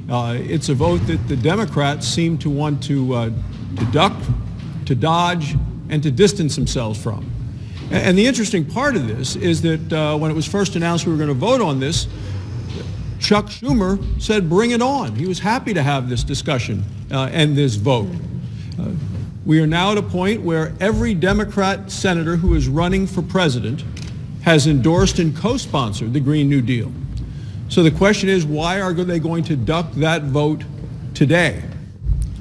It's a vote that the Democrats seem to want to duck, to dodge, and to distance themselves from. And the interesting part of this is that when it was first announced we were going to vote on this, Chuck Schumer said, bring it on. He was happy to have this discussion and this vote. We are now at a point where every Democrat senator who is running for president has endorsed and co-sponsored the Green New Deal. So the question is, why are they going to duck that vote today?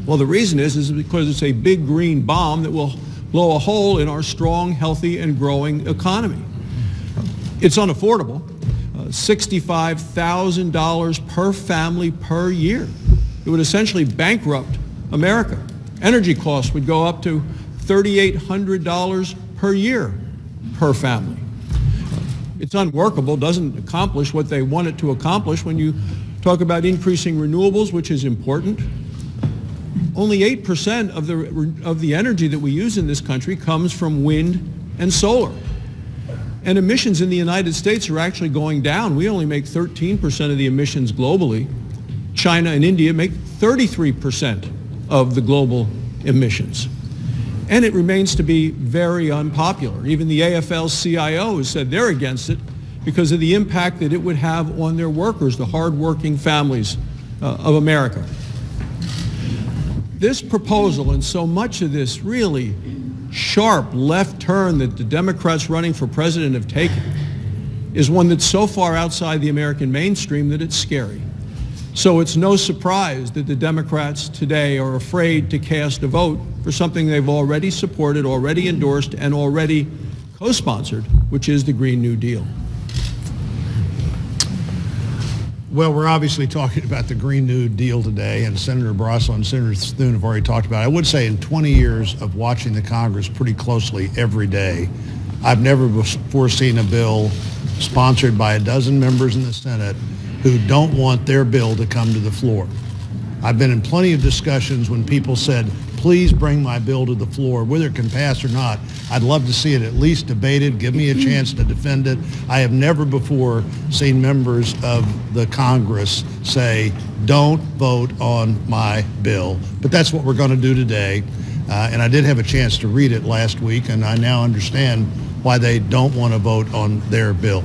Well, the reason is because it's a big green bomb that will blow a hole in our strong, healthy, and growing economy. It's unaffordable, $65,000 per family per year. It would essentially bankrupt America. Energy costs would go up to $3,800 per year per family. It's unworkable, doesn't accomplish what they want it to accomplish. When you talk about increasing renewables, which is important, only 8% of the energy that we use in this country comes from wind and solar. And emissions in the United States are actually going down. We only make 13% of the emissions globally. China and India make 33% of the global emissions. And it remains to be very unpopular. Even the AFL-CIO has said they're against it because of the impact that it would have on their workers, the hardworking families of America. This proposal and so much of this really sharp left turn that the Democrats running for president have taken is one that's so far outside the American mainstream that it's scary. So it's no surprise that the Democrats today are afraid to cast a vote for something they've already supported, already endorsed, and already co-sponsored, which is the Green New Deal. Well, we're obviously talking about the Green New Deal today, and Senator Barrasso and Senator Thune have already talked about it. I would say in 20 years of watching the Congress pretty closely every day, I've never before seen a bill sponsored by a dozen members in the Senate who don't want their bill to come to the floor. I've been in plenty of discussions when people said, please bring my bill to the floor, whether it can pass or not. I'd love to see it at least debated, give me a chance to defend it. I have never before seen members of the Congress say, don't vote on my bill. But that's what we're going to do today. And I did have a chance to read it last week, and I now understand why they don't want to vote on their bill.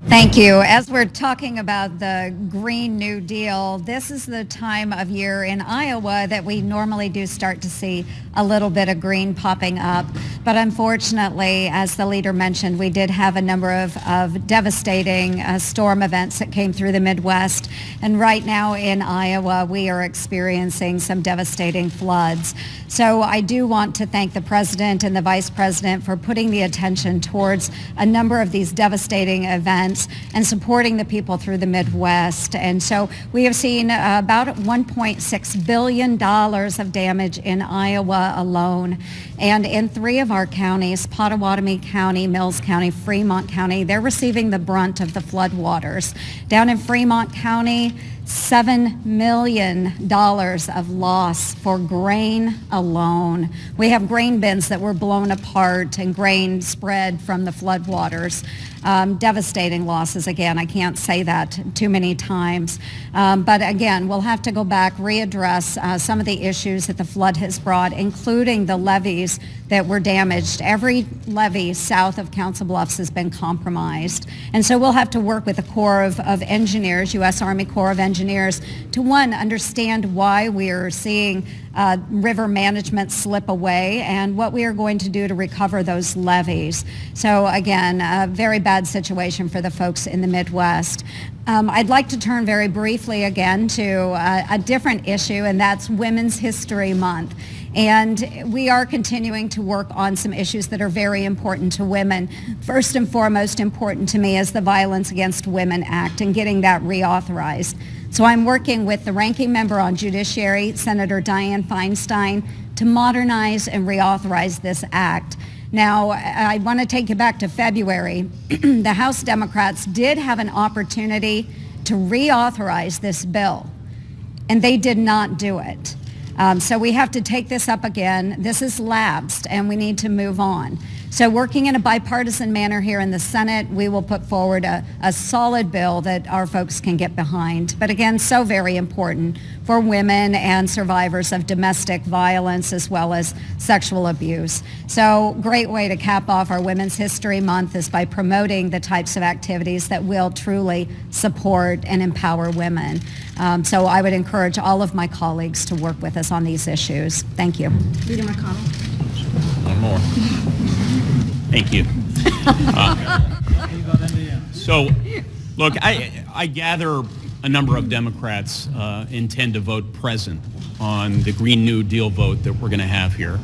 Thank you. As we're talking about the Green New Deal, this is the time of year in Iowa that we normally do start to see a little bit of green popping up. But unfortunately, as the leader mentioned, we did have a number of devastating storm events that came through the Midwest. And right now in Iowa, we are experiencing some devastating floods. So I do want to thank the President and the Vice President for putting the attention towards a number of these devastating events and supporting the people through the Midwest. And so we have seen about $1.6 billion of damage in Iowa alone. And in 3 of our counties, Pottawatomie County, Mills County, Fremont County, they're receiving the brunt of the floodwaters. Down in Fremont County, $7 million of loss for grain alone. We have grain bins that were blown apart and grain spread from the floodwaters. Devastating losses, again, I can't say that too many times. But again, we'll have to go back, readdress some of the issues that the flood has brought, including the levees that were damaged. Every levee south of Council Bluffs has been compromised. And so we'll have to work with the Corps of Engineers, U.S. Army Corps of Engineers, to one, understand why we are seeing river management slip away and what we are going to do to recover those levees. So again, a very bad situation for the folks in the Midwest. I'd like to turn very briefly again to a different issue, and that's Women's History Month. And we are continuing to work on some issues that are very important to women. First and foremost important to me is the Violence Against Women Act and getting that reauthorized. So I'm working with the ranking member on Judiciary, Senator Dianne Feinstein, to modernize and reauthorize this act. Now, I want to take you back to February. The House Democrats did have an opportunity to reauthorize this bill, and they did not do it. So we have to take this up again. This is lapsed, and we need to move on. So working in a bipartisan manner here in the Senate, we will put forward a solid bill that our folks can get behind. But again, so very important for women and survivors of domestic violence as well as sexual abuse. So great way to cap off our Women's History Month is by promoting the types of activities that will truly support and empower women. So I would encourage all of my colleagues to work with us on these issues. Thank you. Leader McConnell. One more. Thank you. So, look, I gather a number of Democrats intend to vote present on the Green New Deal vote that we're going to have here.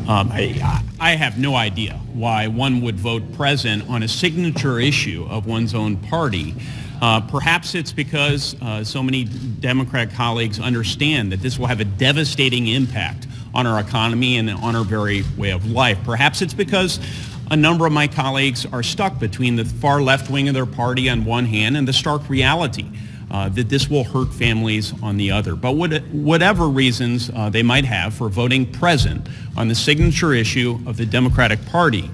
I have no idea why one would vote present on a signature issue of one's own party. Perhaps it's because so many Democrat colleagues understand that this will have a devastating impact on our economy and on our very way of life. Perhaps it's because a number of my colleagues are stuck between the far left wing of their party on one hand and the stark reality that this will hurt families on the other. But whatever reasons they might have for voting present on the signature issue of the Democratic Party,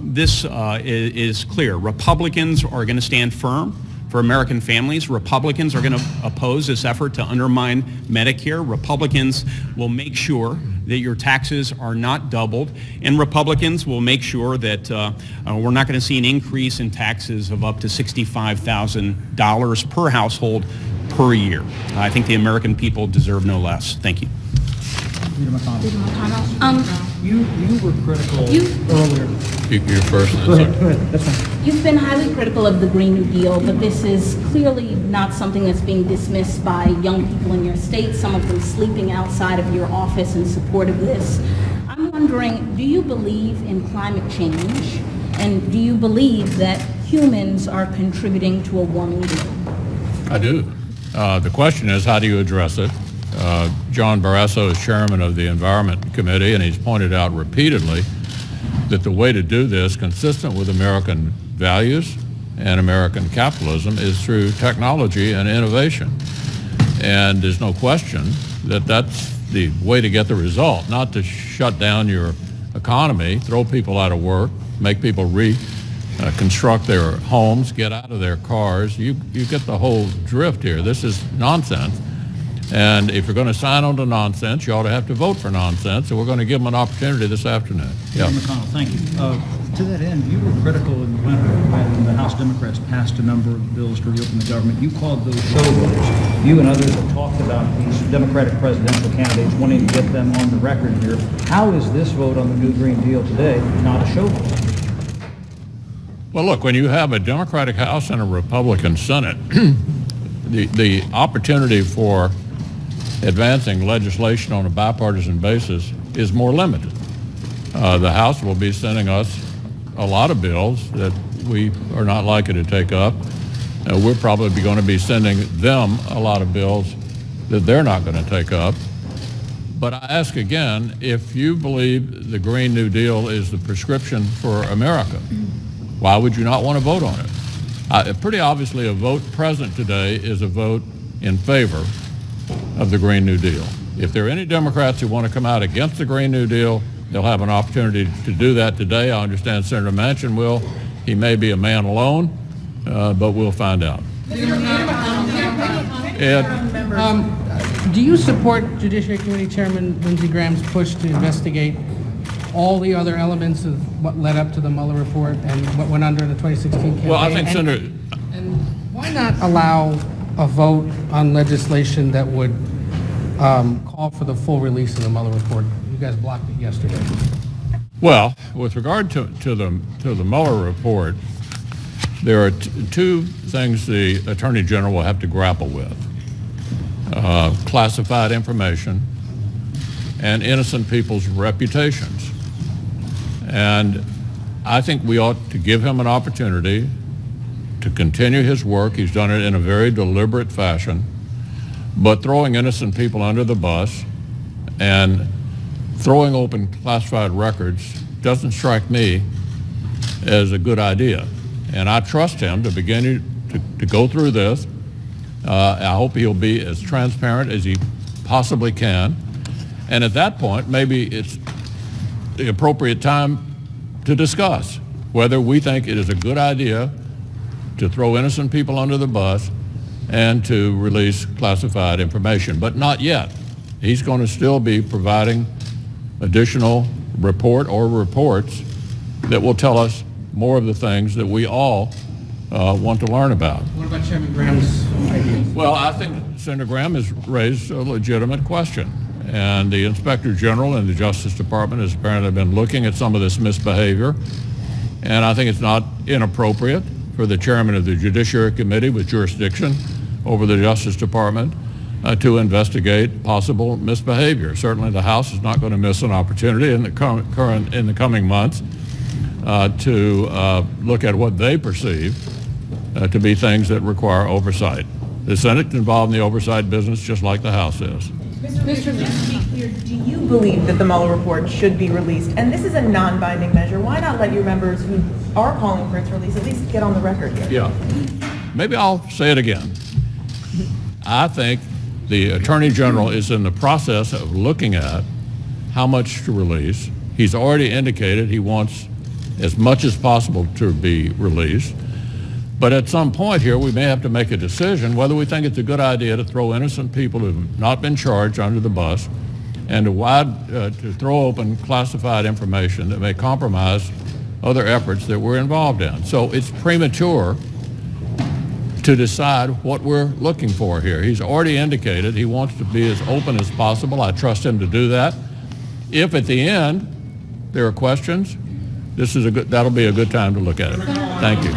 this is clear. Republicans are going to stand firm for American families. Republicans are going to oppose this effort to undermine Medicare. Republicans will make sure that your taxes are not doubled. And Republicans will make sure that we're not going to see an increase in taxes of up to $65,000 per household per year. I think the American people deserve no less. Thank you. Leader McConnell. You were critical earlier. You're first. Go ahead. That's fine. You've been highly critical of the Green New Deal, but this is clearly not something that's being dismissed by young people in your state, some of them sleeping outside of your office in support of this. I'm wondering, do you believe in climate change, and do you believe that humans are contributing to a warming global? I do. The question is, how do you address it? John Barrasso is chairman of the Environment Committee, and he's pointed out repeatedly that the way to do this, consistent with American values and American capitalism, is through technology and innovation. And there's no question that that's the way to get the result, not to shut down your economy, throw people out of work, make people reconstruct their homes, get out of their cars. You get the whole drift here. This is nonsense. And if you're going to sign on to nonsense, you ought to have to vote for nonsense. So we're going to give them an opportunity this afternoon. Yeah. McConnell, thank you. To that end, you were critical in November when the House Democrats passed a number of bills to reopen the government. You called those show votes. You and others have talked about these Democratic presidential candidates wanting to get them on the record here. How is this vote on the new Green Deal today not a show vote? Well, look, when you have a Democratic House and a Republican Senate, the opportunity for advancing legislation on a bipartisan basis is more limited. The House will be sending us a lot of bills that we are not likely to take up. We're probably going to be sending them a lot of bills that they're not going to take up. But I ask again, if you believe the Green New Deal is the prescription for America, why would you not want to vote on it? Pretty obviously, a vote present today is a vote in favor of the Green New Deal. If there are any Democrats who want to come out against the Green New Deal, they'll have an opportunity to do that today. I understand Senator Manchin will. He may be a man alone, but we'll find out. Ed? Do you support Judiciary Committee Chairman Lindsey Graham's push to investigate all the other elements of what led up to the Mueller report and what went under in the 2016 campaign? Well, I think Senator... And why not allow a vote on legislation that would call for the full release of the Mueller report? You guys blocked it yesterday. Well, with regard to the Mueller report, there are two things the Attorney General will have to grapple with. Classified information and innocent people's reputations. And I think we ought to give him an opportunity to continue his work. He's done it in a very deliberate fashion, but throwing innocent people under the bus and throwing open classified records doesn't strike me as a good idea. And I trust him to begin to go through this. I hope he'll be as transparent as he possibly can. And at that point, maybe it's the appropriate time to discuss whether we think it is a good idea to throw innocent people under the bus and to release classified information, but not yet. He's going to still be providing additional report or reports that will tell us more of the things that we all want to learn about. What about Chairman Graham's ideas? Well, I think Senator Graham has raised a legitimate question. And the Inspector General and the Justice Department has apparently been looking at some of this misbehavior. And I think it's not inappropriate for the chairman of the Judiciary Committee with jurisdiction over the Justice Department to investigate possible misbehavior. Certainly the House is not going to miss an opportunity in the coming months to look at what they perceive to be things that require oversight. The Senate's involved in the oversight business just like the House is. Mr. Just to be clear, do you believe that the Mueller report should be released? And this is a non-binding measure. Why not let your members who are calling for its release at least get on the record here? Yeah. Maybe I'll say it again. I think the Attorney General is in the process of looking at how much to release. He's already indicated he wants as much as possible to be released. But at some point here, we may have to make a decision whether we think it's a good idea to throw innocent people who have not been charged under the bus and to throw open classified information that may compromise other efforts that we're involved in. So it's premature to decide what we're looking for here. He's already indicated he wants to be as open as possible. I trust him to do that. If at the end there are questions, that'll be a good time to look at it. Thank you.